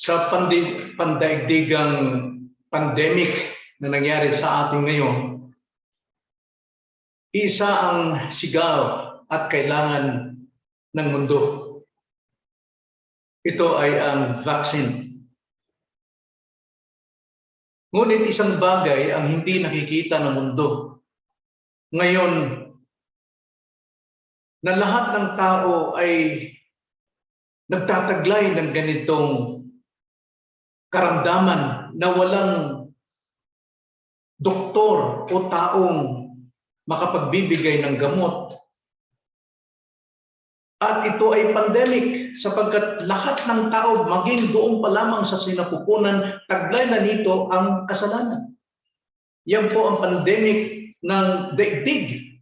Sa pandaigdigang pandemic na nangyari sa atin ngayon, isa ang sigaw at kailangan ng mundo. Ito ay ang vaccine. Ngunit isang bagay ang hindi nakikita ng mundo. Ngayon, na lahat ng tao ay nagtataglay ng ganitong karamdaman na walang doktor o taong makapagbibigay ng gamot. At ito ay pandemic sapagkat lahat ng tao, maging doon pa lamang sa sinapupunan, taglay na nito ang kasalanan. Yan po ang pandemic ng daigdig.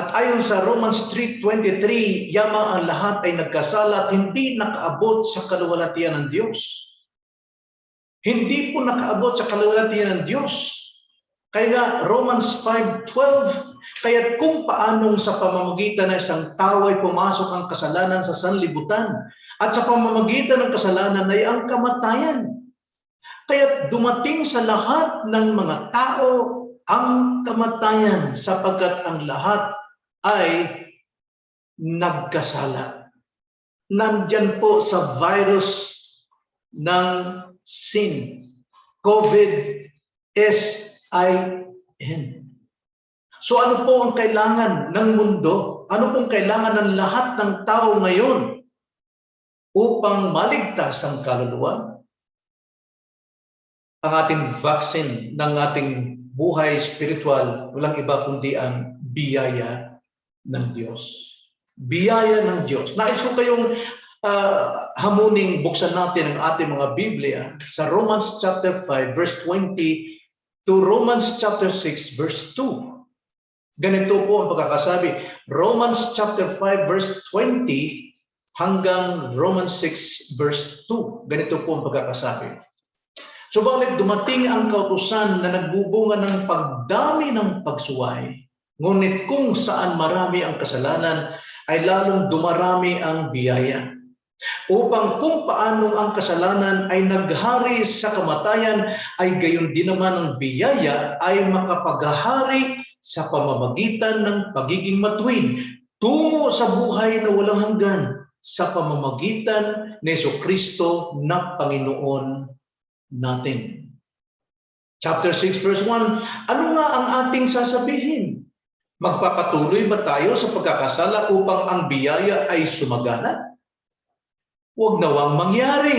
At ayon sa Romans 3:23, yamang ang lahat ay nagkasala at hindi nakaabot sa kaluwalhatian ng Diyos. Hindi po nakaabot sa kaluwalhatian ng Diyos. Kaya nga, Romans 5:12, kaya kung paanong sa pamamagitan ng isang tao ay pumasok ang kasalanan sa sanlibutan, at sa pamamagitan ng kasalanan ay ang kamatayan. Kaya dumating sa lahat ng mga tao ang kamatayan sapagkat ang lahat ay nagkasala. Nandyan po sa virus ng sin. COVID-19. So ano po ang kailangan ng mundo? Ano pong kailangan ng lahat ng tao ngayon upang maligtas ang kaluluwa? Ang ating vaccine ng ating buhay spiritual, walang iba kundi ang biyaya ng Diyos. Biyaya ng Diyos. Nais ko kayong hamuning buksan natin ang ating mga Biblia sa Romans chapter 5 verse 20 to Romans chapter 6 verse 2. Ganito po ang pagkakasabi. Romans chapter 5 verse 20 hanggang Romans 6 verse 2. Ganito po ang pagkakasabi. Subalit dumating ang kautusan na nagbubunga ng pagdami ng pagsuway. Ngunit kung saan marami ang kasalanan, ay lalong dumarami ang biyaya. Upang kung paanong ang kasalanan ay naghari sa kamatayan, ay gayon din naman ang biyaya ay makapaghari sa pamamagitan ng pagiging matuwid tungo sa buhay na walang hanggan sa pamamagitan ni Jesucristo na Panginoon natin. Chapter 6 verse 1, ano nga ang ating sasabihin? Magpapatuloy ba tayo sa pagkakasala upang ang biyaya ay sumagana? Huwag nawang mangyari.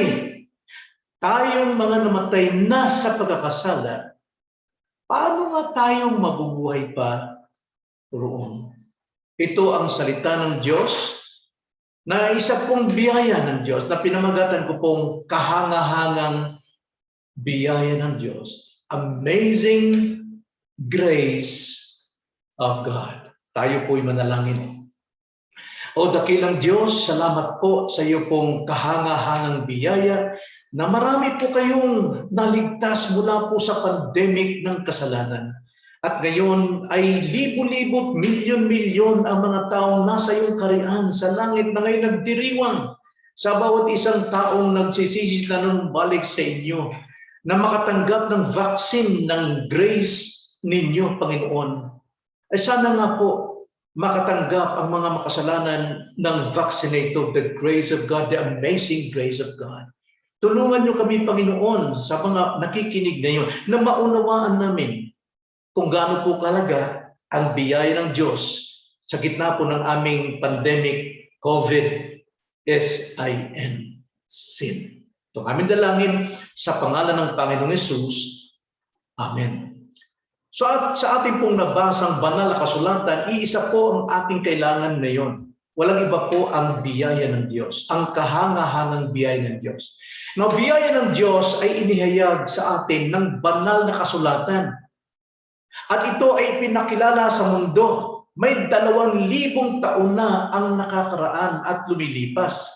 Tayong mga namatay na sa pagkakasala, paano nga tayong mabubuhay pa roon? Ito ang salita ng Diyos na isa pong biyaya ng Diyos na pinamagatan ko pong kahangahangang biyaya ng Diyos. Amazing grace of God. Tayo po'y manalangin. O dakilang Diyos, salamat po sa iyo pong kahangahangang biyaya na marami po kayong naligtas mula po sa pandemic ng kasalanan. At ngayon ay libo-libo, milyon-milyon ang mga taong nasa iyong kaharian sa langit na ngayon nagdiriwang sa bawat isang taong nagsisisi na nung balik sa inyo na makatanggap ng vaccine ng grace ninyo, Panginoon. Ay sana nga po makatanggap ang mga makasalanan ng vaccine of the grace of God, the amazing grace of God. Tulungan niyo kami, Panginoon, sa mga nakikinig ngayon na maunawaan namin kung gaano po kalaga ang biyaya ng Diyos sa gitna po ng aming pandemic COVID-19 sin. Ito aming dalangin sa pangalan ng Panginoong Hesus. Amen. So sa ating pong nabasang banal na kasulatan, iisa po ang ating kailangan ngayon. Walang iba po ang biyaya ng Diyos, ang kahangahangang biyaya ng Diyos. Now, biyaya ng Diyos ay inihayag sa atin ng banal na kasulatan. At ito ay pinakilala sa mundo. May 2,000 taon na ang nakakaraan at lumilipas.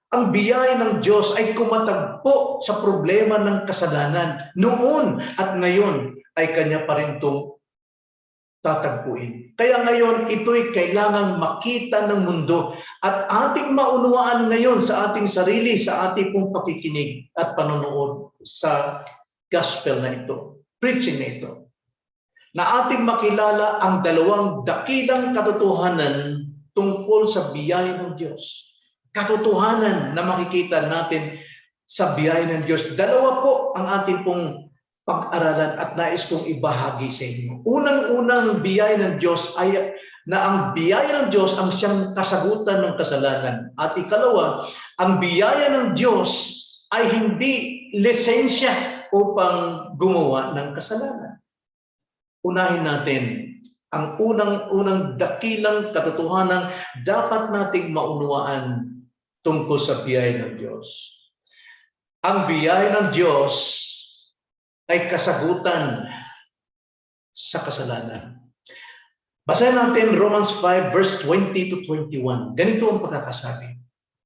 Ang biyaya ng Diyos ay kumatagpo sa problema ng kasalanan noon at ngayon ay Kanya pa rin itong tatagpuin. Kaya ngayon, ito'y kailangang makita ng mundo at ating maunawaan ngayon sa ating sarili, sa ating pong pakikinig at panonood sa gospel na ito, preaching na ito, na ating makilala ang dalawang dakilang katotohanan tungkol sa biyaya ng Diyos. Katotohanan na makikita natin sa biyaya ng Diyos. Dalawa po ang ating pong pag-aralan at nais kong ibahagi sa inyo. Unang-unang biyaya ng Diyos ay na ang biyaya ng Diyos ang siyang kasagutan ng kasalanan. At ikalawa, ang biyaya ng Diyos ay hindi lisensya upang gumawa ng kasalanan. Unahin natin ang unang-unang dakilang katotohanan dapat nating maunawaan tungkol sa biyaya ng Diyos. Ang biyaya ng Diyos ay kasagutan sa kasalanan. Basahin natin Romans 5 verse 20 to 21. Ganito ang pagkakasabi.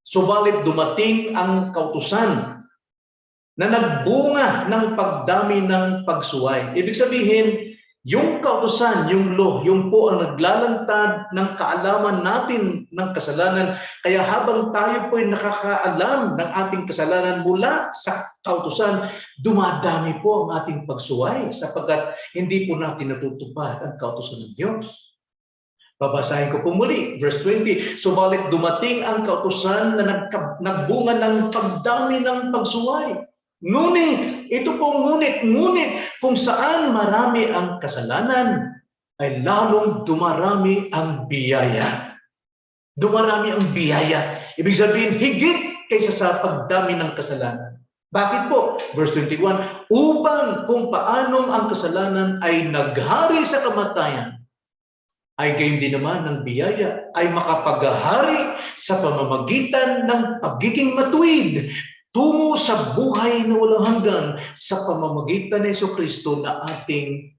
Subalit dumating ang kautusan na nagbunga ng pagdami ng pagsuway. Ibig sabihin, yung kautusan, yung law, yung po ang naglalantad ng kaalaman natin ng kasalanan. Kaya habang tayo po'y nakakaalam ng ating kasalanan mula sa kautusan, dumadami po ang ating pagsuway sapagkat hindi po natin natutupad ang kautusan ng Diyos. Babasahin ko po muli, verse 20. Subalit dumating ang kautusan na nagbunga ng pagdami ng pagsuway. Ngunit, ito pong ngunit kung saan marami ang kasalanan, ay lalong dumarami ang biyaya. Dumarami ang biyaya. Ibig sabihin, higit kaysa sa pagdami ng kasalanan. Bakit po? Verse 21, upang kung paanong ang kasalanan ay naghari sa kamatayan, ay gayon din naman ng biyaya ay makapaghari sa pamamagitan ng pagiging matuwid tungo sa buhay na walang hanggan sa pamamagitan ni Jesucristo na ating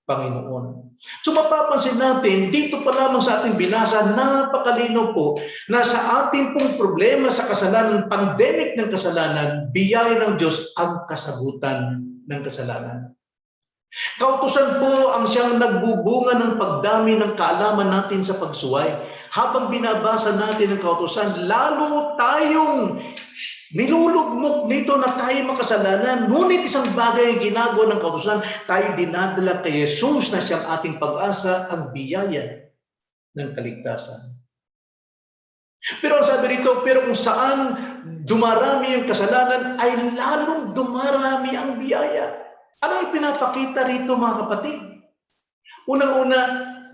Panginoon. So mapapansin natin, dito pa lamang sa ating binasa, napakalino po na sa ating pong problema sa kasalanan, pandemic ng kasalanan, biyaya ng Diyos ang kasagutan ng kasalanan. Kautusan po ang siyang nagbubunga ng pagdami ng kaalaman natin sa pagsuway. Habang binabasa natin ang kautusan, lalo tayong nilulugmok nito na tayo makasalanan. Ngunit isang bagay ang ginagawa ng kautusan, tayo dinadala kay Jesus na siyang ating pag-asa, ang biyaya ng kaligtasan. Pero ang sabi rito, pero kung saan dumarami ang kasalanan, ay lalong dumarami ang biyaya. Ano ang pinapakita rito mga kapatid? Unang-una,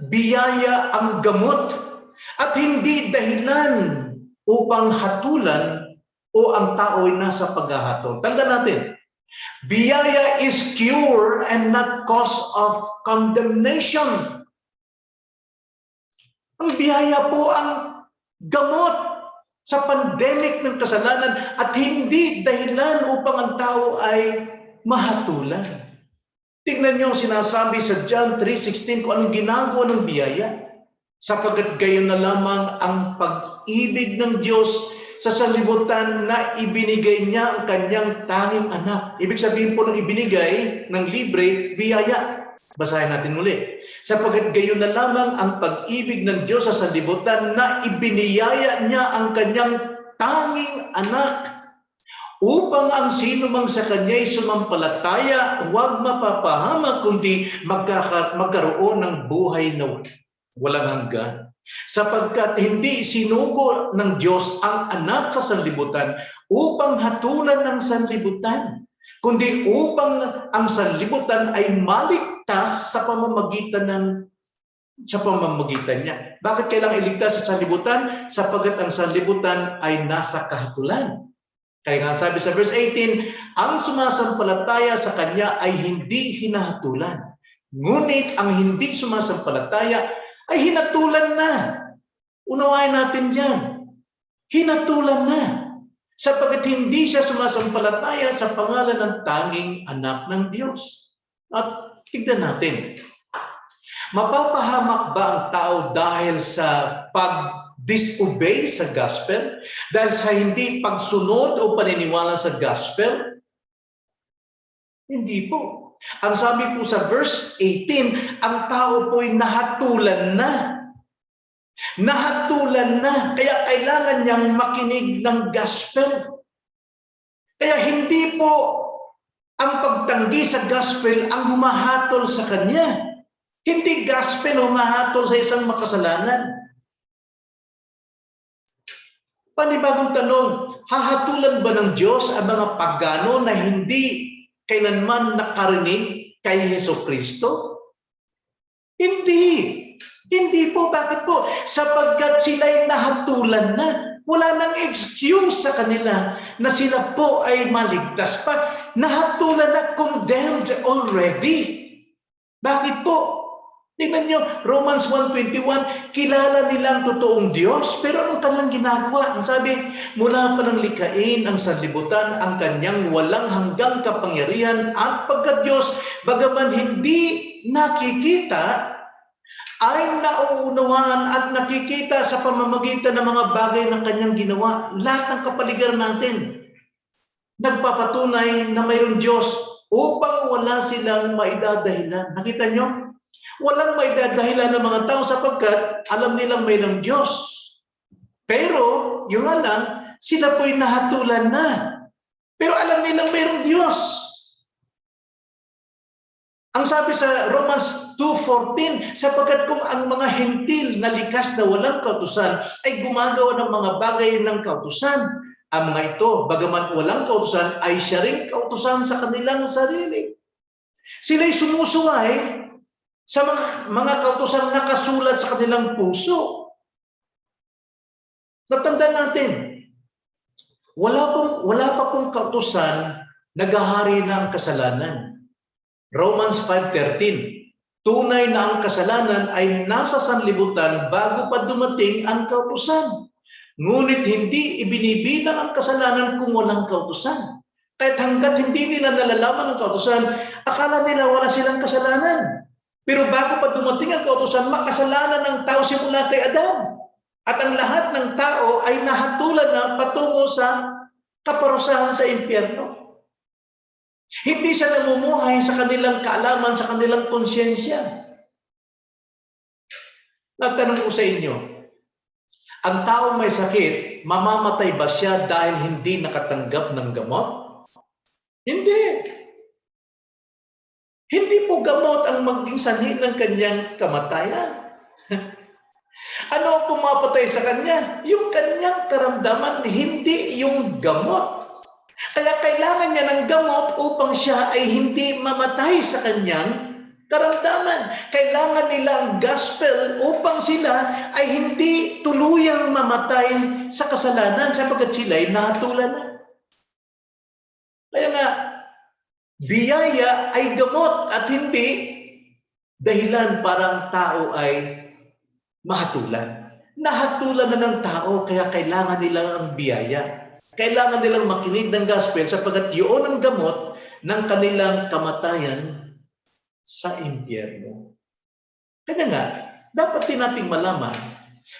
biyaya ang gamot at hindi dahilan upang hatulan o ang tao ay nasa paghahatol. Tandaan natin, biyaya is cure and not cause of condemnation. Ang biyaya po ang gamot sa pandemic ng kasalanan at hindi dahilan upang ang tao ay mahatulan. Tingnan niyo ang sinasabi sa John 3:16 kung anong ginagawa ng biyaya. Sapagkat gayon na lamang ang pag-ibig ng Diyos sa sanlibutan na ibinigay niya ang kanyang tanging anak. Ibig sabihin po ng ibinigay ng libre, biyaya. Basahin natin muli. Sapagkat gayon na lamang ang pag-ibig ng Diyos sa sanlibutan na ibiniyaya niya ang kanyang tanging anak upang ang sino mang sa kanya'y sumampalataya, huwag mapapahamak, kundi magkaroon ng buhay na walang hanggan. Sapagkat hindi sinugo ng Diyos ang anak sa sanlibutan upang hatulan ng sanlibutan, kundi upang ang sanlibutan ay maligtas sa pamamagitan niya. Bakit kailangang iligtas sa sanlibutan? Sapagkat ang sanlibutan ay nasa kahatulan. Kaya nga sabi sa verse 18, ang sumasampalataya sa Kanya ay hindi hinahatulan. Ngunit ang hindi sumasampalataya ay hinatulan na. Unawain natin dyan. Hinatulan na. Sapagkat hindi siya sumasampalataya sa pangalan ng tanging anak ng Diyos. At tignan natin. Mapapahamak ba ang tao dahil sa disobey sa gospel, dahil sa hindi pagsunod o paniniwala sa gospel? Hindi po. Ang sabi po sa verse 18, ang tao po'y nahatulan na. Nahatulan na. Kaya kailangan niyang makinig ng gospel. Kaya hindi po ang pagtanggi sa gospel ang humahatol sa kanya. Hindi gospel humahatol sa isang makasalanan. Panibagong tanong, hahatulan ba ng Diyos ang mga pagano na hindi kailanman nakarinig kay Hesukristo? Hindi. Hindi po. Bakit po? Sapagkat sila'y nahatulan na. Wala nang excuse sa kanila na sila po ay maligtas pa. Nahatulan na, condemned already. Bakit po? Tingnan nyo, Romans 1:21, kilala nilang totoong Diyos, pero anong kanilang ginagawa? Ang sabi, mula pa ng likhain ang sanlibutan, ang kanyang walang hanggang kapangyarihan at pagka-Diyos, bagaman hindi nakikita, ay nauunawaan at nakikita sa pamamagitan ng mga bagay ng kanyang ginawa. Lahat ng kapaligiran natin, nagpapatunay na mayroong Diyos upang wala silang maidadahilan. Nakita nyo? Walang maidadahilan ng mga tao sapagkat alam nilang mayroong Diyos. Pero, yung alam, sila po'y nahatulan na. Pero alam nilang mayroong Diyos. Ang sabi sa Romans 2:14, sapagkat kung ang mga hentil na likas na walang kautusan ay gumagawa ng mga bagay ng kautusan, ang mga ito, bagaman walang kautusan, ay siya ring kautusan sa kanilang sarili. Sila'y sumusuway sa mga kautusan na nakasulat sa kanilang puso. Natandaan natin, wala pa pong kautusan, naghahari na ang kasalanan. Romans 5:13, tunay na ang kasalanan ay nasa sanlibutan bago pa dumating ang kautusan. Ngunit hindi ibinibilang ang kasalanan kung walang kautusan. Kahit hanggat hindi nila nalalaman ang kautusan, akala nila wala silang kasalanan. Pero bago pa dumating ang kautusan, makasalanan ng tao simula kay Adan. At ang lahat ng tao ay nahatulan na patungo sa kaparusahan sa impyerno. Hindi siya namumuhay sa kanilang kaalaman, sa kanilang konsyensya. Nagtanong ko sa inyo, ang taong may sakit, mamamatay ba siya dahil hindi nakatanggap ng gamot? Hindi. Hindi po gamot ang maging sanhi ng kanyang kamatayan. Ano ang pumapatay sa kanya? Yung kanyang karamdaman, hindi yung gamot. Kaya kailangan niya ng gamot upang siya ay hindi mamatay sa kanyang karamdaman. Kailangan nila ang gospel upang sila ay hindi tuluyang mamatay sa kasalanan sapagkat sila ay nahatulan na. Kaya nga, biyaya ay gamot at hindi dahilan parang tao ay mahatulan. Nahatulan na ng tao kaya kailangan nila ang biyaya. Kailangan nilang makinig ng gospel sapagkat yun ang gamot ng kanilang kamatayan sa impyerno. Kaya nga, dapat din nating malaman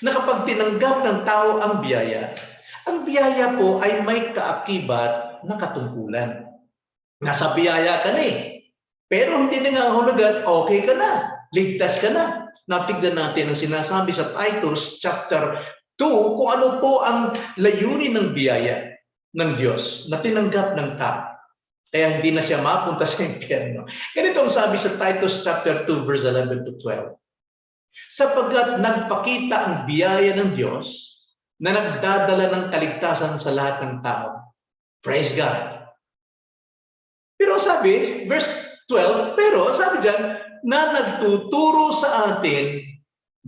na kapag tinanggap ng tao ang biyaya po ay may kaakibat na katungkulan. Nasa biyaya ka na eh. Pero hindi na nga hulugan, okay ka na, ligtas ka na. Natignan natin ang sinasabi sa Titus chapter 2 kung ano po ang layunin ng biyaya ng Diyos na tinanggap ng tao. Kaya hindi na siya mapunta sa impyerno. Ganito ang sabi sa Titus chapter 2 verse 11 to 12. Sapagkat nagpakita ang biyaya ng Diyos na nagdadala ng kaligtasan sa lahat ng tao. Praise God. Pero sabi, verse 12, pero sabi dyan, na nagtuturo sa atin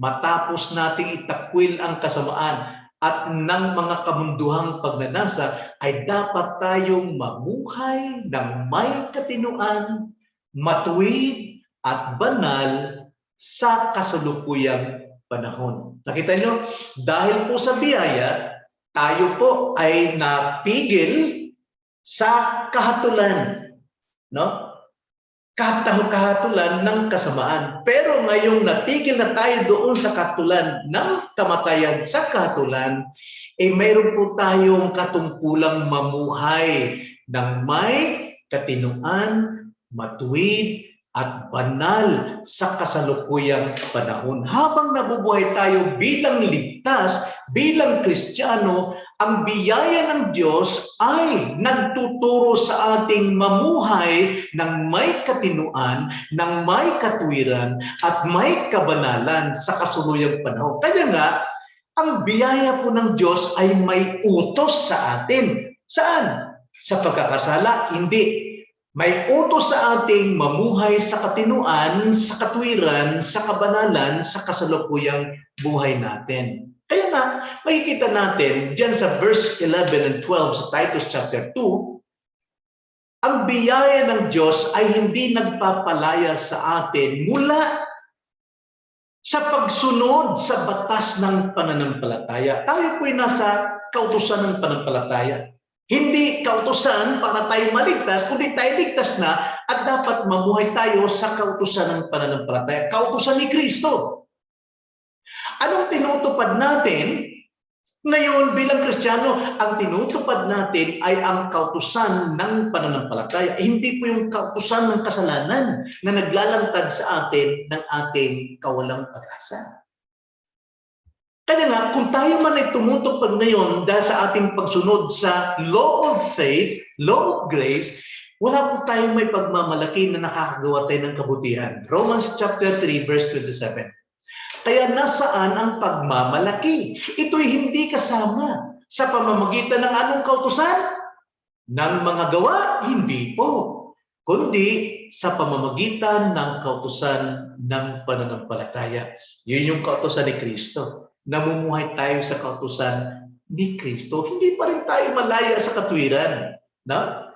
matapos nating itakwil ang kasamaan at ng mga kamunduhang pagnanasa ay dapat tayong mamuhay ng may katinuan, matuwid at banal sa kasalukuyang panahon. Nakita nyo? Dahil po sa biyaya, tayo po ay napigil sa kahatulan. No? Kahatulan ng kasamaan. Pero ngayong natigil na tayo doon sa kahatulan ng kamatayan sa kahatulan, mayroon po tayong katungkulang mamuhay ng may katinuan, matuwid, at banal sa kasalukuyang panahon. Habang nabubuhay tayo bilang ligtas, bilang Kristiyano, ang biyaya ng Diyos ay nagtuturo sa ating mamuhay ng may katinuan, ng may katwiran, at may kabanalan sa kasalukuyang panahon. Kaya nga, ang biyaya po ng Diyos ay may utos sa atin. Saan? Sa pagkakasala? Hindi. May utos sa ating mamuhay sa katinuan, sa katwiran, sa kabanalan, sa kasalukuyang buhay natin. Kaya nga, makikita natin diyan sa verse 11 and 12 sa Titus chapter 2, ang biyaya ng Diyos ay hindi nagpapalaya sa atin mula sa pagsunod sa batas ng pananampalataya. Tayo po'y nasa kautusan ng pananampalataya. Hindi kautusan para tayo maligtas, kundi tayo ligtas na at dapat mamuhay tayo sa kautusan ng pananampalataya. Kautusan ni Kristo. Anong tinutupad natin? Ngayon bilang Kristiyano, ang tinutupad natin ay ang kautusan ng pananampalataya. Hindi po yung kautusan ng kasalanan na naglalantad sa atin ng ating kawalang pag-asa. Kaya nga, kung tayo man ay tumutupad ngayon dahil sa ating pagsunod sa law of faith, law of grace, wala po tayong may pagmamalaki na nakakagawa tayo ng kabutihan. Romans chapter 3 verse 27. Kaya nasaan ang pagmamalaki? Ito'y hindi kasama sa pamamagitan ng anong kautusan? Ng mga gawa? Hindi po. Kundi sa pamamagitan ng kautusan ng pananampalataya. Yun yung kautusan ni Kristo. Namumuhay tayo sa kautusan ni Kristo. Hindi pa rin tayo malaya sa katwiran. No?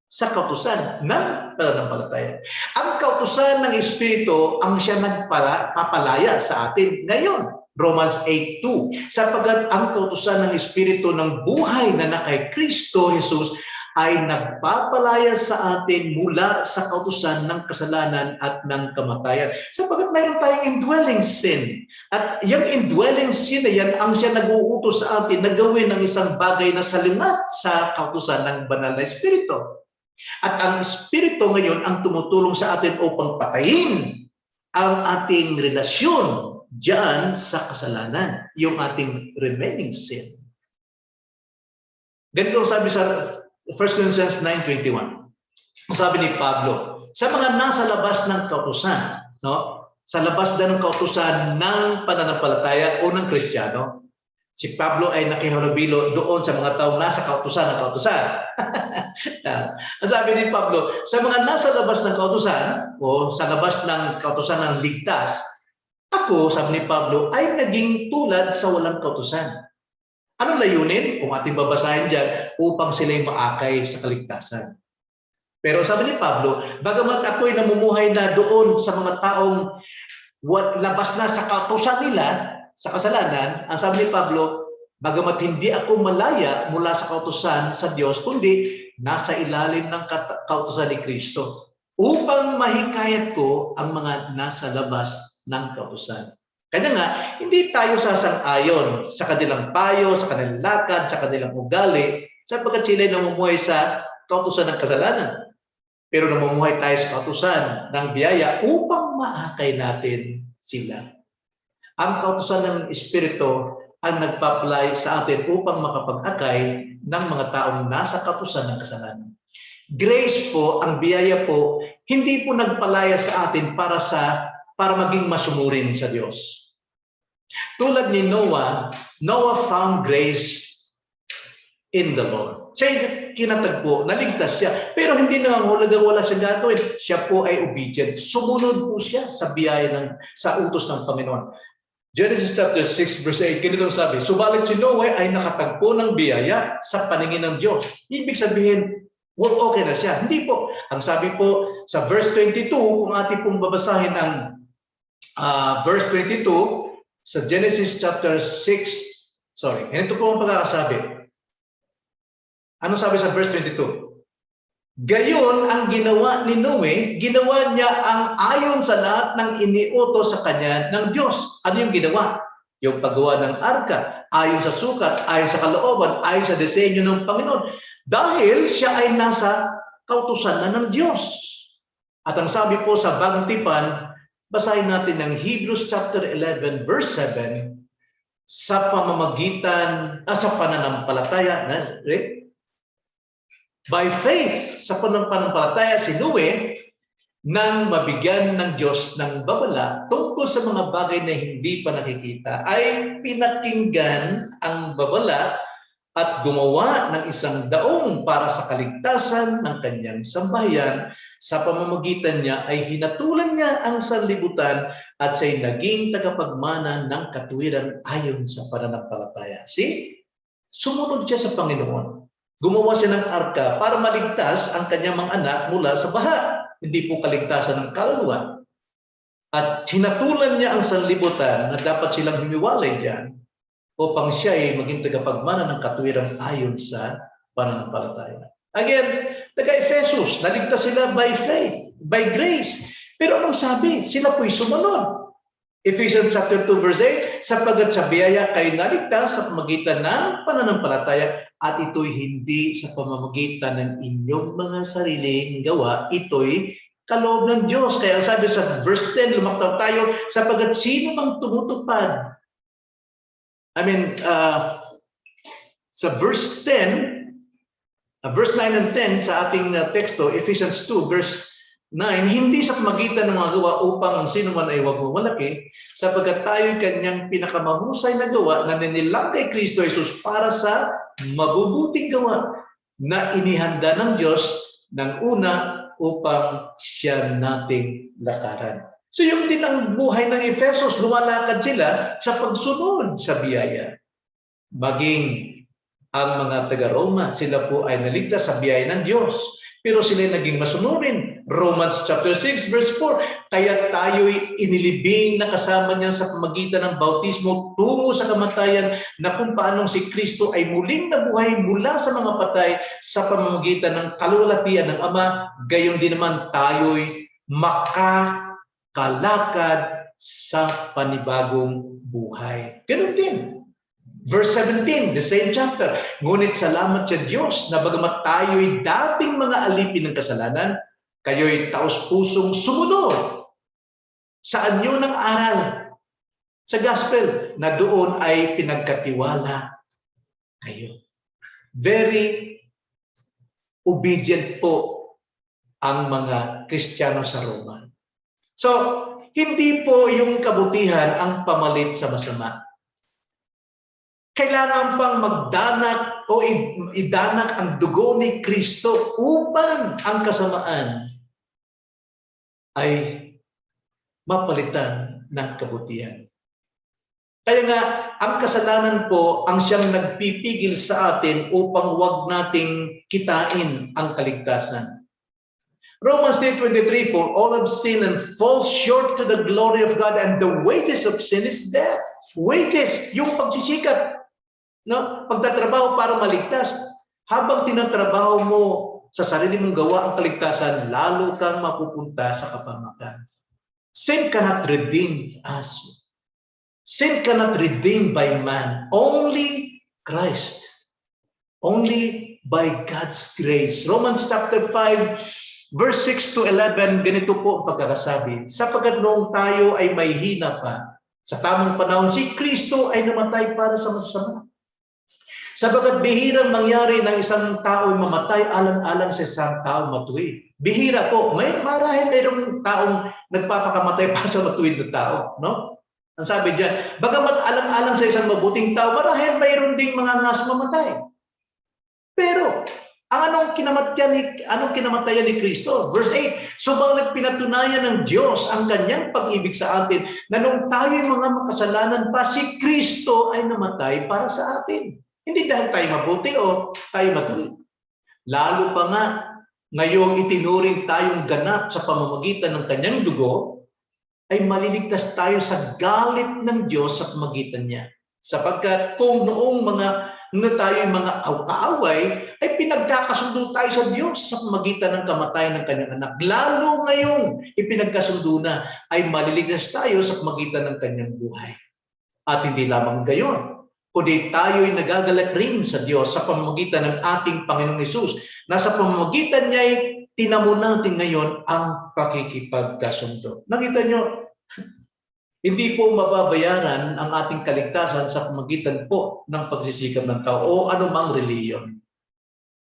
Sa kautusan ng pananampalataya. Ang kautusan ng Espiritu ang siya nagpapalaya sa atin ngayon. Romans 8:2. Sapagkat ang kautusan ng Espiritu ng buhay na kay Kristo Jesus ay nagpapalaya sa atin mula sa kautusan ng kasalanan at ng kamatayan. Sapagkat mayroon tayong indwelling sin. At yung indwelling sin na yan ang siya nag-uutos sa atin na gawin ng isang bagay na salingat sa kautusan ng banal na Espiritu. At ang Espiritu ngayon ang tumutulong sa atin upang patayin ang ating relasyon diyan sa kasalanan, yung ating remaining sin. Ganito sabi sa 1 Corinthians 9:21. Sabi ni Pablo, sa mga nasa labas ng kautusan, no? Sa labas ng kautusan ng pananampalataya o ng Kristiyano, si Pablo ay nakihalubilo doon sa mga taong nasa kautusan ng kautusan. Ang sabi ni Pablo, sa mga nasa labas ng kautusan o sa labas ng kautusan ng ligtas, ako, sabi ni Pablo, ay naging tulad sa walang kautusan. Anong layunin? Kung ating babasahin dyan, upang sila'y maakay sa kaligtasan. Pero sabi ni Pablo, bagamat ako'y namumuhay na doon sa mga taong labas na sa kautusan nila, sa kasalanan, ang sabi ni Pablo, bagamat hindi ako malaya mula sa kautusan sa Diyos, kundi nasa ilalim ng kautusan ni Kristo, upang mahikayat ko ang mga nasa labas ng kautusan. Kaya nga, hindi tayo sasang-ayon sa kanilang payo, sa kanilang lakad, sa kanilang ugali, sapagkat sila'y namumuhay sa kautusan ng kasalanan. Pero namumuhay tayo sa kautusan ng biyaya upang maakay natin sila. Ang kautusan ng Espiritu ang nagpapalay sa atin upang makapag-akay ng mga taong nasa kautusan ng kasalanan. Grace po, ang biyaya po, hindi po nagpalaya sa atin para maging masumurin sa Diyos. Tulad ni Noah, Noah found grace in the Lord. Siya kinatagpo, naligtas siya. Pero hindi nangangahulugang wala siya gagawin. Siya po ay obedient. Sumunod po siya sa biyaya sa utos ng Panginoon. Genesis chapter 6 verse 8, ganito sabi, subalit si Noah ay nakatagpo ng biyaya sa paningin ng Diyos. Ibig sabihin, okay na siya. Hindi po. Ang sabi po sa verse 22, kung ating pong babasahin ang verse 22, sa Genesis chapter 6, ganito po ang pagkakasabi. Ano sabi sa verse 22? Gayon ang ginawa ni Noe, ginawa niya ang ayon sa lahat ng iniutos sa kanya ng Diyos. Ano yung ginawa? Yung paggawa ng arka, ayon sa sukat, ayon sa kalooban, ayon sa disenyo ng Panginoon. Dahil siya ay nasa kautusan na ng Diyos. At ang sabi po sa Bagong Tipan, basahin natin ng Hebrews chapter 11 verse 7, sa pamamagitan, sa pananampalataya, by faith, sa pananampalataya si Noe, nang mabigyan ng Diyos ng babala tungkol sa mga bagay na hindi pa nakikita, ay pinakinggan ang babala at gumawa ng isang daong para sa kaligtasan ng kanyang sambahayan. Sa pamamagitan niya ay hinatulan niya ang sanlibutan at siya'y naging tagapagmana ng katuwiran ayon sa pananampalataya. See? Sumunod siya sa Panginoon. Gumawa siya ng arka para maligtas ang kanyang mga anak mula sa baha. Hindi po kaligtasan ng kaluluwa. At hinatulan niya ang sanlibutan na dapat silang humiwalay diyan upang siya ay maging tagapagmana ng katuwiran ayon sa pananampalataya. Again, taga-Efesus, naligtas sila by faith, by grace. Pero anong sabi? Sila po'y sumunod. Ephesians chapter 2 verse 8, sapagkat sa biyaya kayo naligtas sa pamamagitan ng pananampalataya, at ito'y hindi sa pamamagitan ng inyong mga sariling gawa, ito'y kaloob ng Diyos. Kaya sabi sa verse 10, lumaktaw tayo, sapagkat sino mang tumutupad. Sa verse 10, verse 9 and 10 sa ating teksto, Ephesians 2 verse 9, hindi sa pamagitan ng mga gawa upang ang sino man ay huwag mamalaki, sapagkat tayo'y kanyang pinakamahusay na gawa na ninilang kay Kristo Jesus para sa mabubuting gawa na inihanda ng Diyos ng una upang siya nating lakaran. So yung din ang buhay ng Efesos, lumalakad sila sa pagsunod sa biyaya. Maging ang mga taga-Roma, sila po ay naligtas sa biyaya ng Diyos. Pero sila naging masunurin. Romans chapter 6 verse 4, kaya tayo'y inilibing na kasama niya sa pamagitan ng bautismo tungo sa kamatayan, na kung paanong si Kristo ay muling nabuhay mula sa mga patay sa pamamagitan ng kaluwalhatian ng Ama, gayon din naman tayo'y makakalakad sa panibagong buhay. Ganun din. Verse 17, the same chapter. Ngunit salamat sa Diyos na bagamat tayo'y dating mga alipin ng kasalanan, kayo'y taos-pusong sumunod sa anyo ng aral sa gospel na doon ay pinagkatiwala kayo. Very obedient po ang mga Kristiyano sa Roma. So, hindi po yung kabutihan ang pamalit sa masama. Kailangan pang magdanak o idanak ang dugo ni Kristo upang ang kasamaan ay mapalitan ng kabutihan. Kaya nga, ang kasalanan po ang siyang nagpipigil sa atin upang wag nating kitain ang kaligtasan. Romans 3:23, for all have sinned and fall short to the glory of God, and the wages of sin is death. Wages, yung pagsisikap. No? Pagtatrabaho para maligtas, habang tinatrabaho mo sa sarili mong gawa ang kaligtasan, lalo kang mapupunta sa kapahamakan. Sin cannot redeem us. Sin cannot redeem by man. Only Christ. Only by God's grace. Romans chapter 5, verse 6 to 11, ganito po ang pagkakasabi. Sapagkat noong tayo ay may hina pa, sa tamang panahon, si Kristo ay namatay para sa masasama. Sabagat bihirang mangyari ng isang tao ay mamatay alang-alang sa isang tao matuwid. Bihira po. Marahil mayroong taong nagpapakamatay para sa matuwid na tao. No? Ang sabi diyan, bagamat alang-alang sa isang mabuting tao, marahil mayroon ding mga ngas mamatay. Pero, anong kinamatayan ni Kristo? Verse 8, subalit pinatunayan ng Diyos ang kanyang pag-ibig sa atin, na nung tayo'y mga makasalanan pa, si Kristo ay namatay para sa atin. Hindi dahil tayo mabuti o tayo matuwid. Lalo pa nga, ngayong itinuring tayong ganap sa pamamagitan ng kanyang dugo, ay maliligtas tayo sa galit ng Diyos sa pamamagitan niya. Sapagkat kung noong tayo'y mga kaaway, ay pinagkakasundo tayo sa Diyos sa pamamagitan ng kamatayan ng kanyang anak. Lalo ngayong ipinagkasundo na, ay maliligtas tayo sa pamamagitan ng kanyang buhay. At hindi lamang gayon, kundi tayo'y nagagalak rin sa Diyos sa pamamagitan ng ating Panginoong Hesus, na sa pamamagitan niya'y tinamo natin ngayon ang pakikipagkasundo. Nakita nyo, hindi po mababayaran ang ating kaligtasan sa pamagitan po ng pagsisikap ng tao o anumang reliyon.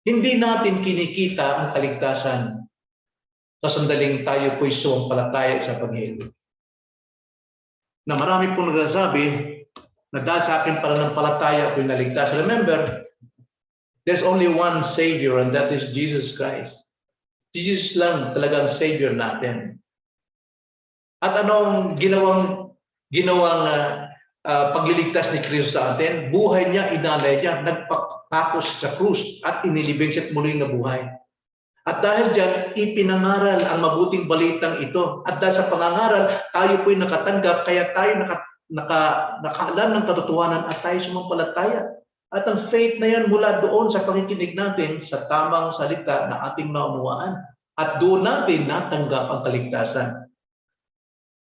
Hindi natin kinikita ang kaligtasan sa sandaling tayo po'y sumampalataya sa Panginoon. Na marami pong nagsasabi na dahil sa akin pananampalataya ako'y naligtas. Remember, there's only one Savior and that is Jesus Christ. Jesus lang talagang Savior natin. At anong ginawang pagliligtas ni Kristo sa atin? Buhay niya, inalay niya, nagpatapos sa krus at inilibing siya at muli na buhay. At dahil dyan, ipinangaral ang mabuting balitang ito. At dahil sa pangangaral, tayo po'y nakatanggap, kaya tayo nakaalam ng katotohanan at tayo sumampalataya. At ang faith na yan mula doon sa pakikinig natin sa tamang salita na ating naunawaan. At doon natin natanggap ang kaligtasan.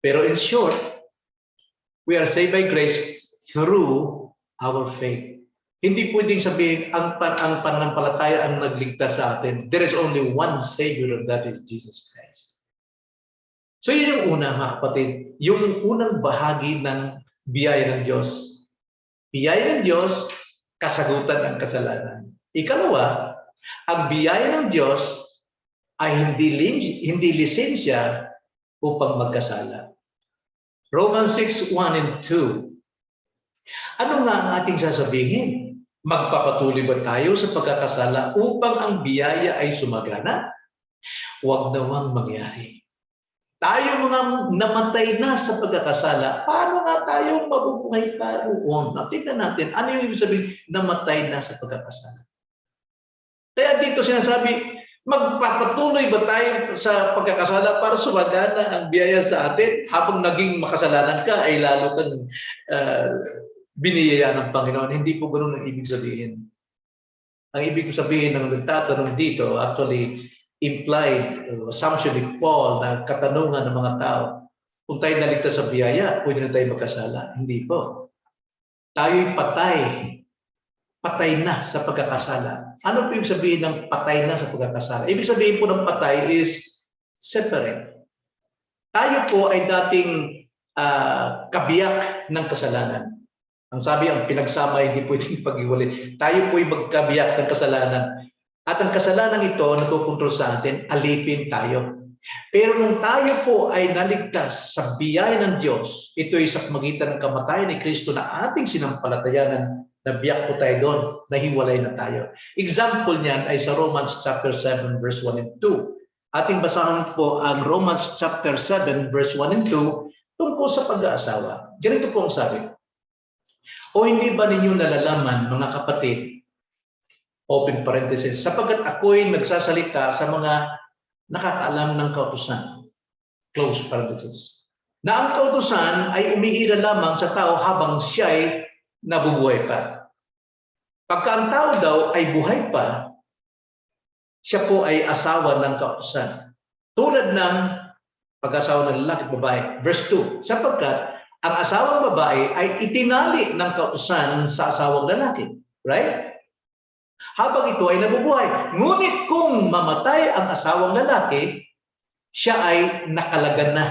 Pero in short, we are saved by grace through our faith. Hindi pwedeng sabihin ang pananampalataya ang nagligtas sa atin. There is only one Savior and that is Jesus Christ. So yun yung una, mga kapatid. Yung unang bahagi ng biyaya ng Diyos. Biyaya ng Diyos, kasagutan ng kasalanan. Ikalawa, ang biyaya ng Diyos ay hindi lisensya upang magkasala. Romans 6:1 and 2. Ano nga ang ating sasabihin? Magpapatuloy ba tayo sa pagkakasala upang ang biyaya ay sumagana? Huwag nawang mangyari. Tayo mga namatay na sa pagkakasala, paano nga tayo mabubuhay pa roon? Tingnan natin, ano yung ibig sabihin namatay na sa pagkakasala? Kaya dito sinasabi, magpapatuloy ba tayo sa pagkakasala para sumagana ang biyaya sa atin? Habang naging makasalanan ka, ay lalo kang biniyaya ng Panginoon. Hindi po ganun ang ibig sabihin. Ang ibig sabihin ng nagtatanong dito, actually, implied assumption ni Paul na katanungan ng mga tao. Kung tayo naligtas sa biyaya, pwede na tayo magkasala. Hindi po. Tayo'y patay. Patay na sa pagkakasala. Ano po yung sabihin ng patay na sa pagkakasala? Ibig sabihin po ng patay is separate. Tayo po ay dating kabiyak ng kasalanan. Ang sabi, ang pinagsama hindi pwedeng pag-iwalay. Tayo po ay magkabiyak ng kasalanan. At ang kasalanan ito, nagkukontrol sa atin, alipin tayo. Pero nung tayo po ay naligtas sa biyaya ng Diyos, ito ay sa pamagitan ng kamatayan ni Kristo na ating sinampalatayanan, nabiyak po tayo doon, nahiwalay na tayo. Example niyan ay sa Romans chapter 7 verse 1 and 2. Ating basahan po ang Romans chapter 7 verse 1 and 2 tungkol sa pag-aasawa. Ganito po ang sabi. O hindi ba ninyo nalalaman, mga kapatid, open parenthesis, sapagkat ako'y nagsasalita sa mga nakakaalam ng kautusan, close parenthesis, na ang kautusan ay umiira lamang sa tao habang siya'y nabubuhay pa. Pagka ang tao daw ay buhay pa, siya po ay asawa ng kautusan. Tulad ng pag-asawa ng lalaki at babae. Verse 2, sapagkat ang asawang babae ay itinali ng kautusan sa asawang lalaki. Right? Habang ito ay nabubuhay. Ngunit kung mamatay ang asawang lalaki, siya ay nakalagan na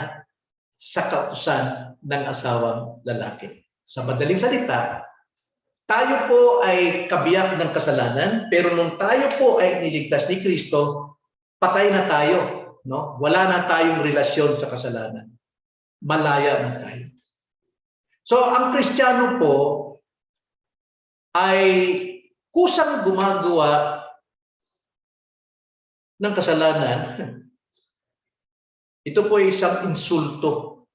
sa kautusan ng asawang lalaki. Sa madaling salita, tayo po ay kabiyak ng kasalanan, pero nung tayo po ay niligtas ni Kristo, patay na tayo. No? Wala na tayong relasyon sa kasalanan. Malaya na tayo. So, ang Kristiyano po ay kusang gumagawa ng kasalanan. Ito po ay isang insulto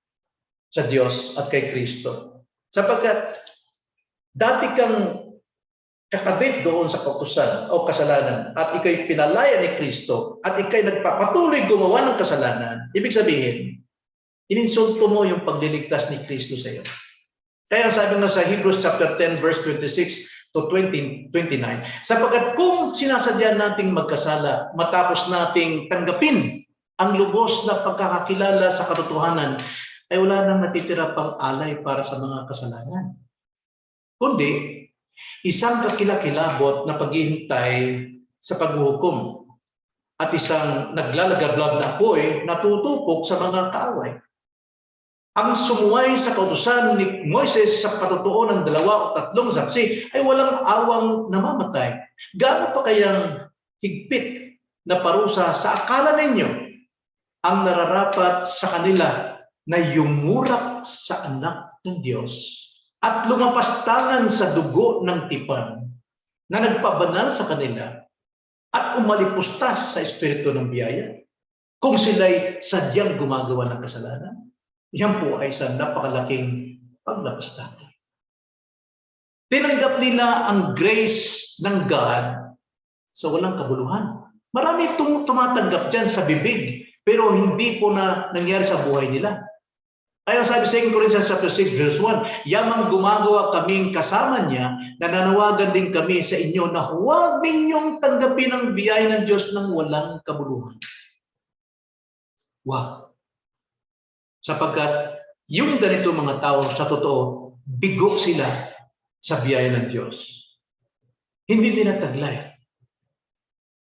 sa Diyos at kay Kristo. Sapagkat dati kang kakabit doon sa kautusan o kasalanan at ikay pinalaya ni Kristo at ikay nagpapatuloy gumawa ng kasalanan, ibig sabihin, ininsulto mo yung pagliligtas ni Kristo sa iyo. Kaya sabi nga sa Hebrews chapter 10 verse 26 to 29, sapagkat kung sinasadya nating magkasala matapos nating tanggapin ang lubos na pagkakakilala sa katotohanan, ay wala nang natitira pang alay para sa mga kasalanan. Kundi, isang kakilakilabot na paghihintay sa paghuhukom. at isang naglalagablab na apoy na tutupok sa mga kaaway. Ang sumuway sa kautusan ni Moises sa patotoo ng 2 o 3 saksi ay walang awang namamatay. Gaano pa kayang higpit na parusa sa akala ninyo ang nararapat sa kanila na yumurak sa anak ng Diyos at lumapastangan sa dugo ng tipan na nagpabanal sa kanila at umalipustas sa espiritu ng biyaya kung sila'y sadyang gumagawa ng kasalanan? Yan po ay isang napakalaking paglapastangan. Tinanggap nila ang grace ng God sa walang kabuluhan. Marami tumatanggap dyan sa bibig, pero hindi po na nangyari sa buhay nila. Kaya sabi sa 2 Corinthians chapter 6 verse 1, yamang gumagawa kaming kasama niya, nananawagan din kami sa inyo na huwag ninyong tanggapin ang biyaya ng Diyos ng walang kabuluhan. Wow! Sapagkat yung ganito mga tao sa totoo, bigo sila sa biyaya ng Diyos. Hindi nila taglay.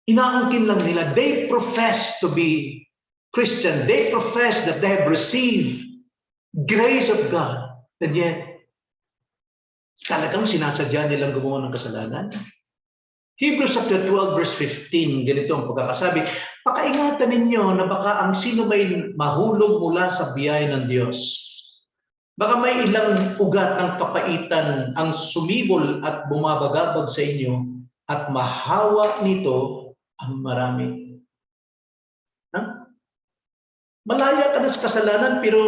Inaangkin lang nila. They profess to be Christian. They profess that they have received grace of God. And yet, talagang sinasadya nilang gumawa ng kasalanan. Hebrews chapter 12 verse 15, ganito ang pagkakasabi, pakaingatan ninyo na baka ang sino may mahulog mula sa biyaya ng Diyos. Baka may ilang ugat ng kapaitan ang sumibol at bumabagabag sa inyo at mahawa nito ang marami. Malaya ka na sa kasalanan pero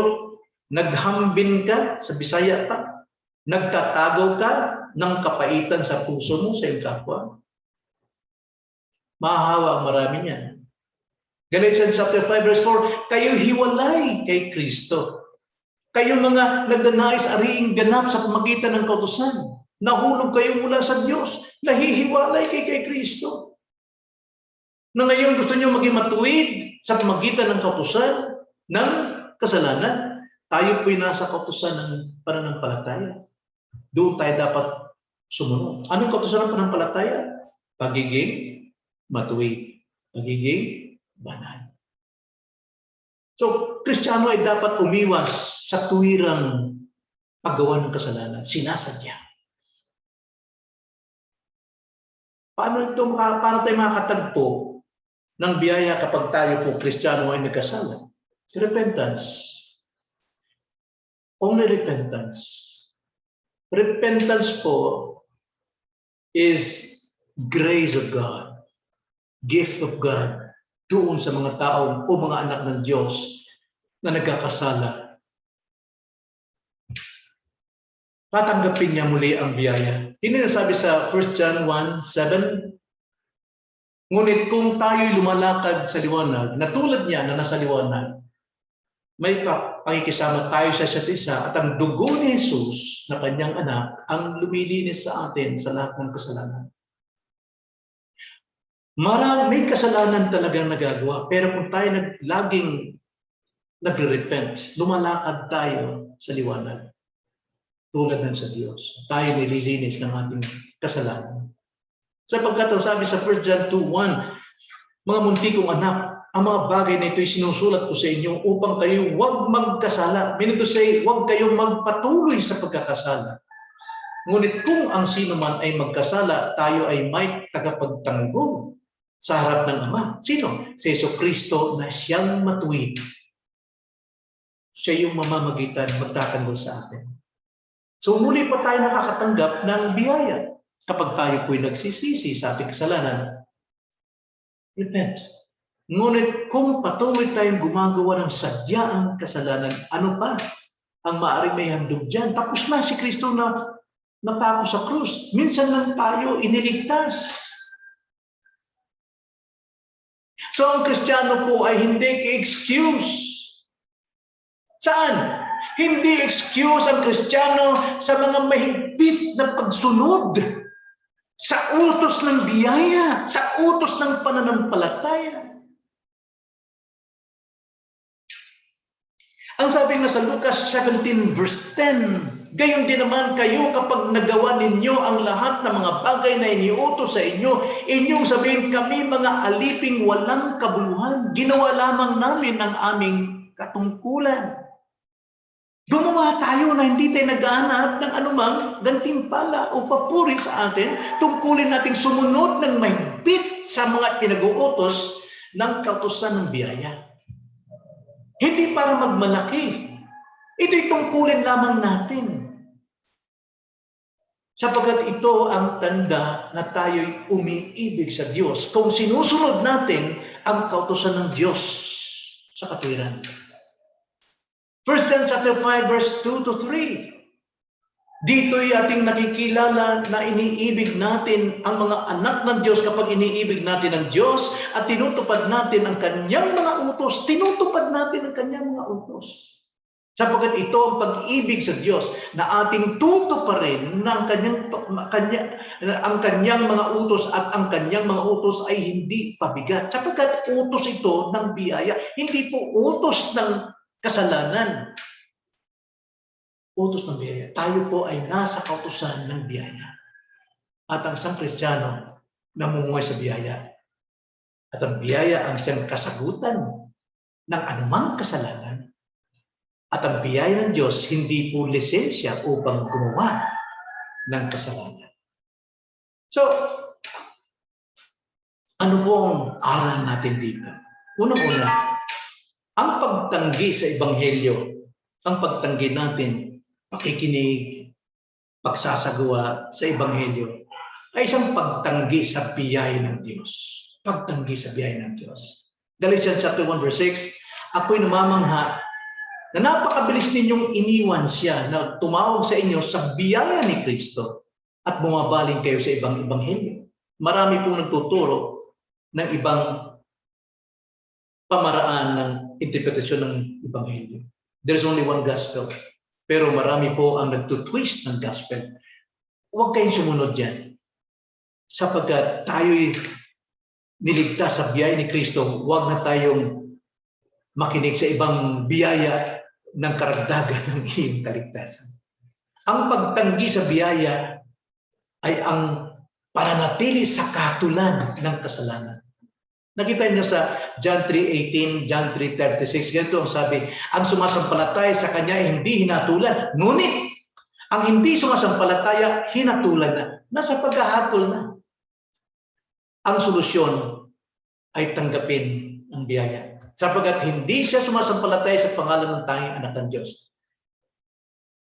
naghambin ka, sa Bisaya pa, nagtatago ka ng kapaitan sa puso mo sa iyong kapwa. Mahahawa ang marami niyan. Galatians chapter 5 verse 4, kayo hiwalay kay Kristo. Kayo mga nagdanais ariing ganap sa pamagitan ng kautusan. Nahulog kayo mula sa Diyos. Nahihiwalay kay Kristo. Na ngayon gusto niyo maging matuwid sa pamagitan ng kautusan ng kasalanan. Tayo po'y nasa kautusan ng pananampalataya. Doon tayo dapat sumunod. Anong kautusan ng pananampalataya? Pagiging matuwid, pagiging banal. So, Kristiyano ay dapat umiwas sa tuwirang paggawa ng kasalanan. Sinasadya. Paano tayo makakatagpo ng biyaya kapag tayo po Kristiyano ay nagkasala? Repentance. Only repentance. Repentance po is grace of God. Gift of God doon sa mga tao o mga anak ng Diyos na nagkakasala. Tatanggapin niya muli ang biyaya. Hindi na sabi sa 1 John 1:7, ngunit kung tayo'y lumalakad sa liwanag, na tulad niya na nasa liwanag, may pakikisama tayo sa isa't isa at ang dugo ni Jesus na kanyang anak ang lumilinis sa atin sa lahat ng kasalanan. May kasalanan talagang nagagawa, pero kung tayo laging nagre-repent, lumalakad tayo sa liwanag, tulad ng sa Diyos. Tayo nililinis ng ating kasalanan. Sapagkat ang sabi sa 1 John 2:1, mga munti kong anak, ang mga bagay na ito'y sinusulat ko sa inyo upang kayo huwag magkasala. Meaning to say, huwag kayong magpatuloy sa pagkakasala. Ngunit kung ang sino man ay magkasala, tayo ay may tagapagtanggol sa harap ng Ama. Sino? Si Jesucristo na siyang matuwid. Siya yung mamamagitan, magtatanggol sa atin. So muli pa tayo nakakatanggap ng biyaya kapag tayo po'y nagsisisi sa ating kasalanan. Repent. Ngunit kung patuloy tayong gumagawa ng sadyaang kasalanan, ano pa ang maaaring may handog dyan? Tapos na si Kristo na napako sa krus. Minsan lang tayo iniligtas. So ang Kristiyano po ay hindi excuse. Saan? Hindi excuse ang Kristiyano sa mga mahigpit na pagsunod sa utos ng biyaya, sa utos ng pananampalataya. Ang sabi sabi nga sa Lucas 17 verse 10, gayon din naman kayo kapag nagawa ninyo ang lahat ng mga bagay na iniutos sa inyo, inyong sabihin, kami mga aliping walang kabuluhan, ginawa lamang namin ang aming katungkulan. Gumawa tayo na hindi tayo naghahanap ng anumang gantimpala o papuri sa atin, tungkulin nating sumunod ng mahigpit sa mga pinag-uutos ng kautusan ng biyaya. Hindi para magmalaki. Ito'y tungkulin lamang natin. Sapagkat ito ang tanda na tayo'y umiibig sa Diyos kung sinusunod natin ang kautusan ng Diyos sa katwiran. 1 John chapter 5 verse 2 to 3. Dito'y ating nakikilala na iniibig natin ang mga anak ng Diyos kapag iniibig natin ang Diyos at tinutupad natin ang kanyang mga utos. Tinutupad natin ang kanyang mga utos. Sapagkat ito ang pag-ibig sa Diyos na ating tutuparin ng ang kanyang mga utos at ang kanyang mga utos ay hindi pabigat. Sapagkat utos ito ng biyaya, hindi po utos ng kasalanan. Utos ng biyaya. Tayo po ay nasa kautusan ng biyaya. At ang isang Kristiyano namumuhay sa biyaya. At ang biyaya ang siyang kasagutan ng anumang kasalanan. At ang biyaya ng Diyos hindi po lisensya upang gumawa ng kasalanan. So, ano pong aral natin dito? Unang-una, ang pagtanggi sa Ebanghelyo, ang pagtanggi natin, pakikinig, pagsasagawa sa Ebanghelyo ay isang pagtanggi sa biyaya ng Diyos. Pagtanggi sa biyaya ng Diyos. Galatians chapter 1 verse 6, ako'y namamangha na napakabilis ninyong iniwan siya na tumawag sa inyo sa biyaya ni Kristo at bumabaling kayo sa ibang Ebanghelyo. Marami pong nagtuturo ng ibang pamaraan ng interpretasyon ng Ebanghelyo. There's only one gospel. Pero marami po ang nagtutwist ng gospel. Huwag kayong sumunod dyan. Sapagkat tayo'y niligtas sa biyaya ni Kristo, huwag na tayong makinig sa ibang biyaya ng karagdagan ng iyong kaligtasan. Ang pagtanggi sa biyaya ay ang pananatili sa katulan ng kasalanan. Nakita niyo sa John 3:18, John 3:36, ganito ang sabi, ang sumasampalataya sa Kanya ay hindi hinatulan. Ngunit, ang hindi sumasampalataya, hinatulan na. Nasa paghahatol na. Ang solusyon ay tanggapin ang biyaya. Sapagkat hindi siya sumasampalataya sa pangalan ng tanging anak ng Diyos.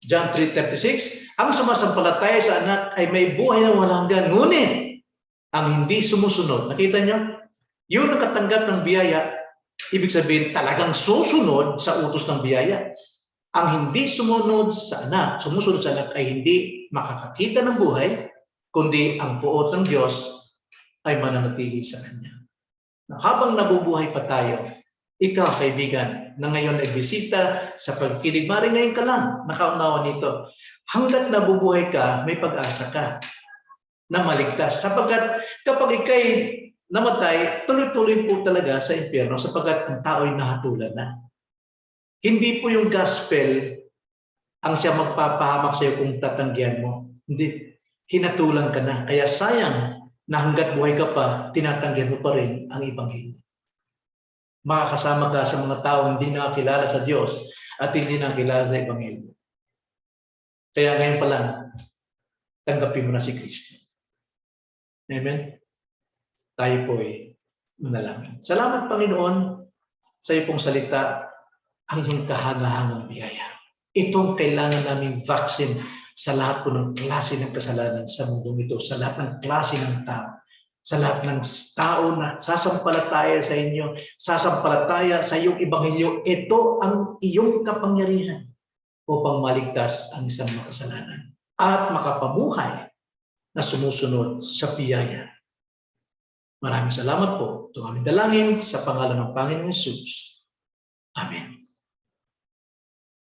John 3:36, ang sumasampalataya sa anak ay may buhay na walang hanggan. Ngunit, ang hindi sumusunod, nakita niyo? Yun ang katanggap ng biyaya, ibig sabihin talagang susunod sa utos ng biyaya. Ang hindi sumusunod sa anak ay hindi makakakita ng buhay, kundi ang puot ng Diyos ay mananatili sa Kanya. Habang nabubuhay pa tayo, ikaw kaibigan na ngayon ay bisita sa pagkinig, maring ngayon ka lang nakaunawa nito. Hanggat nabubuhay ka, may pag-asa ka na maligtas. Sapagkat kapag ikay namatay, tuloy-tuloy po talaga sa impyerno sapagkat ang tao ay nahatulan na. Hindi po yung gospel ang siya magpapahamak sa iyo kung tatanggihan mo. Hindi. Hinatulan ka na. Kaya sayang na hanggat buhay ka pa, tinatanggihan mo pa rin ang Ebanghelyo. Makakasama ka sa mga taong hindi nakakilala sa Diyos at hindi nakakilala sa Ebanghelyo. Kaya ngayon pa lang, tanggapin mo na si Kristo. Amen? Tayo po ay manalangin. Salamat Panginoon sa iyong salita, ang iyong kahangahangang biyaya. Itong kailangan naming vaccine sa lahat po ng klase ng kasalanan sa mundong ito, sa lahat ng klase ng tao, sa lahat ng tao na sasampalataya sa inyo, sasampalataya sa iyong Ebanghelyo. Ito ang iyong kapangyarihan upang maligtas ang isang makasalanan at makapamuhay na sumusunod sa biyaya. Maraming salamat po. Ito aming dalangin sa pangalan ng Panginoon Hesus. Amen.